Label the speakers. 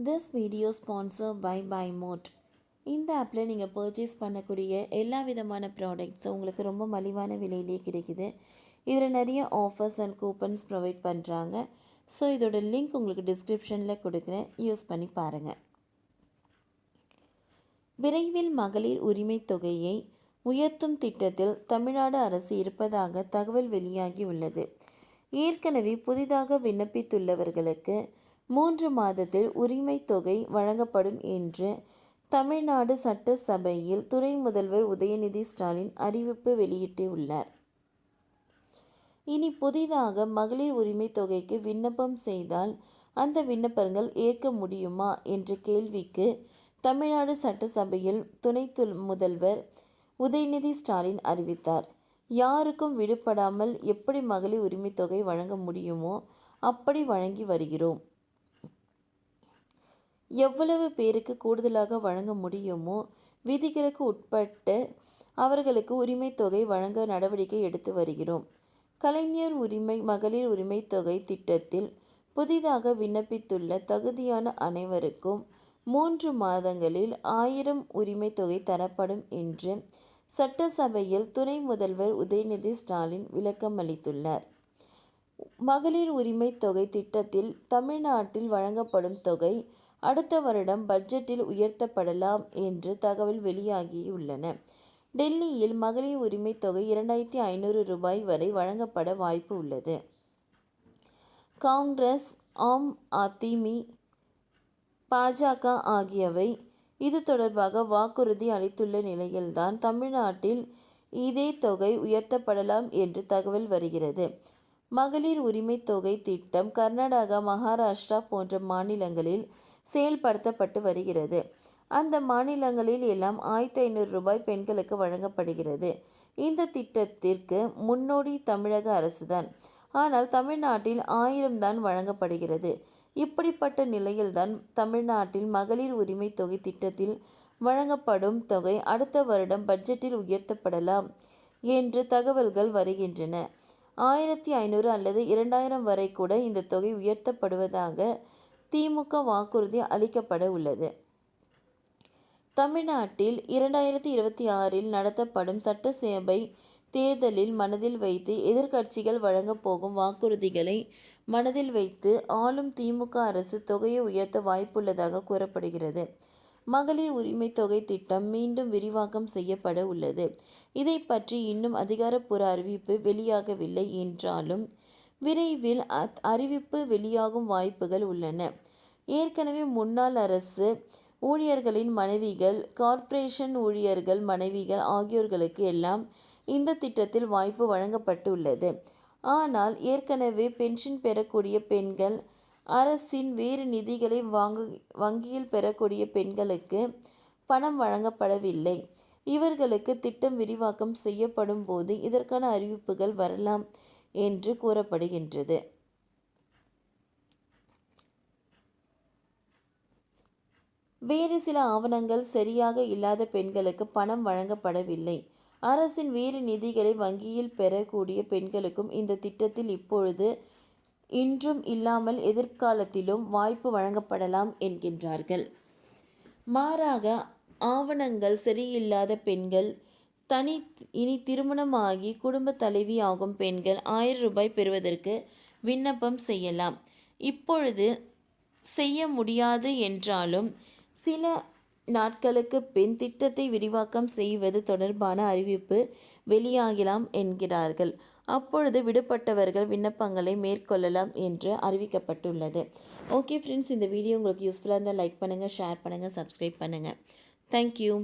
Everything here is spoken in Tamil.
Speaker 1: This video sponsored by BuyMote. இந்த ஆப்பில் நீங்கள் பர்ச்சேஸ் பண்ணக்கூடிய எல்லா விதமான ப்ராடக்ட்ஸும் உங்களுக்கு ரொம்ப மலிவான விலையிலே கிடைக்குது. இதில் நிறைய ஆஃபர்ஸ் அண்ட் கூப்பன்ஸ் ப்ரொவைட் பண்ணுறாங்க. ஸோ இதோட லிங்க் உங்களுக்கு டிஸ்கிரிப்ஷனில் கொடுக்குறேன், யூஸ் பண்ணி பாருங்கள். விரைவில் மகளிர் உரிமை தொகையை உயர்த்தும் திட்டத்தில் தமிழ்நாடு அரசு இருப்பதாக தகவல் வெளியாகி உள்ளது. ஏற்கனவே புதிதாக விண்ணப்பித்துள்ளவர்களுக்கு 3 மாதத்தில் உரிமை தொகை வழங்கப்படும் என்று தமிழ்நாடு சட்டசபையில் துணை முதல்வர் உதயநிதி ஸ்டாலின் அறிவிப்பு வெளியிட்டுள்ளார். இனி புதிதாக மகளிர் உரிமை தொகைக்கு விண்ணப்பம் செய்தால் அந்த விண்ணப்பங்கள் ஏற்க முடியுமா என்ற கேள்விக்கு தமிழ்நாடு சட்டசபையில் துணை முதல்வர் உதயநிதி ஸ்டாலின் அறிவித்தார். யாருக்கும் விடுபடாமல் எப்படி மகளிர் உரிமை தொகை வழங்க முடியுமோ அப்படி வழங்கி வருகிறோம். எவ்வளவு பேருக்கு கூடுதலாக வழங்க முடியுமோ விதிகளுக்கு உட்பட்டு அவர்களுக்கு உரிமை தொகை வழங்க நடவடிக்கை எடுத்து வருகிறோம். கலைஞர் மகளிர் உரிமை தொகை திட்டத்தில் புதிதாக விண்ணப்பித்துள்ள தகுதியான அனைவருக்கும் 3 மாதங்களில் 1000 உரிமை தொகை தரப்படும் என்று சட்டசபையில் துணை முதல்வர் உதயநிதி ஸ்டாலின் விளக்கம் அளித்துள்ளார். மகளிர் உரிமை தொகை திட்டத்தில் தமிழ்நாட்டில் வழங்கப்படும் தொகை அடுத்த வருடம் பட்ஜெட்டில் உயர்த்தப்படலாம் என்று தகவல் வெளியாகியுள்ளன. டெல்லியில் மகளிர் உரிமை தொகை 2500 ரூபாய் வரை வழங்கப்பட வாய்ப்பு உள்ளது. காங்கிரஸ், ஆம் ஆத்மி, பாஜக ஆகியவை இது தொடர்பாக வாக்குறுதி அளித்துள்ள நிலையில்தான் தமிழ்நாட்டில் இதே தொகை உயர்த்தப்படலாம் என்று தகவல் வருகிறது. மகளிர் உரிமை தொகை திட்டம் கர்நாடகா, மகாராஷ்டிரா போன்ற மாநிலங்களில் செயல்படுத்தப்பட்டு வருகிறது. அந்த மாநிலங்களில் எல்லாம் 1500 ரூபாய் பெண்களுக்கு வழங்கப்படுகிறது. இந்த திட்டத்திற்கு முன்னோடி தமிழக அரசுதான். ஆனால் தமிழ்நாட்டில் 1000 தான் வழங்கப்படுகிறது. இப்படிப்பட்ட நிலையில்தான் தமிழ்நாட்டில் மகளிர் உரிமை தொகை திட்டத்தில் வழங்கப்படும் தொகை அடுத்த வருடம் பட்ஜெட்டில் உயர்த்தப்படலாம் என்று தகவல்கள் வருகின்றன. 1500 அல்லது 2000 வரை கூட இந்த தொகை உயர்த்தப்படுவதாக திமுக வாக்குறுதி அளிக்கப்பட உள்ளது. தமிழ்நாட்டில் 2026இல் நடத்தப்படும் சட்டசபை தேர்தலில் மனதில் வைத்து எதிர்க்கட்சிகள் வழங்கப் போகும் வாக்குறுதிகளை மனதில் வைத்து ஆளும் திமுக அரசு தொகையை உயர்த்த வாய்ப்புள்ளதாக கூறப்படுகிறது. மகளிர் உரிமை தொகை திட்டம் மீண்டும் விரிவாக்கம் செய்யப்பட உள்ளது. இதை பற்றி இன்னும் அதிகாரப்பூர்வ அறிவிப்பு வெளியாகவில்லை என்றாலும் விரைவில் அறிவிப்பு வெளியாகும் வாய்ப்புகள் உள்ளன. ஏற்கனவே முன்னாள் அரசு ஊழியர்களின் மனைவிகள், கார்ப்பரேஷன் ஊழியர்கள் மனைவிகள் ஆகியோர்களுக்கு எல்லாம் இந்த திட்டத்தில் வாய்ப்பு வழங்கப்பட்டுள்ளது. ஆனால் ஏற்கனவே பென்ஷன் பெறக்கூடிய பெண்கள், அரசின் வேறு நிதிகளை வங்கியில் பெறக்கூடிய பெண்களுக்கு பணம் வழங்கப்படவில்லை. இவர்களுக்கு திட்டம் விரிவாக்கம் செய்யப்படும் போது இதற்கான அறிவிப்புகள் வரலாம் என்று கூறப்படுகின்றது. வேறு சில ஆவணங்கள் சரியாக இல்லாத பெண்களுக்கு பணம் வழங்கப்படவில்லை. அரசின் வேறு நிதிகளை வங்கியில் பெறக்கூடிய பெண்களுக்கும் இந்த திட்டத்தில் இப்பொழுது இன்றும் இல்லாமல் எதிர்காலத்திலும் வாய்ப்பு வழங்கப்படலாம் என்கின்றார்கள். மாறாக ஆவணங்கள் சரியில்லாத பெண்கள், இனி திருமணமாகி குடும்ப தலைவி ஆகும் பெண்கள் 1000 ரூபாய் பெறுவதற்கு விண்ணப்பம் செய்யலாம். இப்பொழுது செய்ய முடியாது என்றாலும் சில நாட்களுக்கு பின் திட்டத்தை விரிவாக்கம் செய்வது தொடர்பான அறிவிப்பு வெளியாகலாம் என்கிறார்கள். அப்பொழுது விடுபட்டவர்கள் விண்ணப்பங்களை மேற்கொள்ளலாம் என்று அறிவிக்கப்பட்டுள்ளது. ஓகே ஃப்ரெண்ட்ஸ், இந்த வீடியோ உங்களுக்கு யூஸ்ஃபுல்லாக இருந்தால் லைக் பண்ணுங்கள், ஷேர் பண்ணுங்கள், சப்ஸ்கிரைப் பண்ணுங்கள். தேங்க்யூ.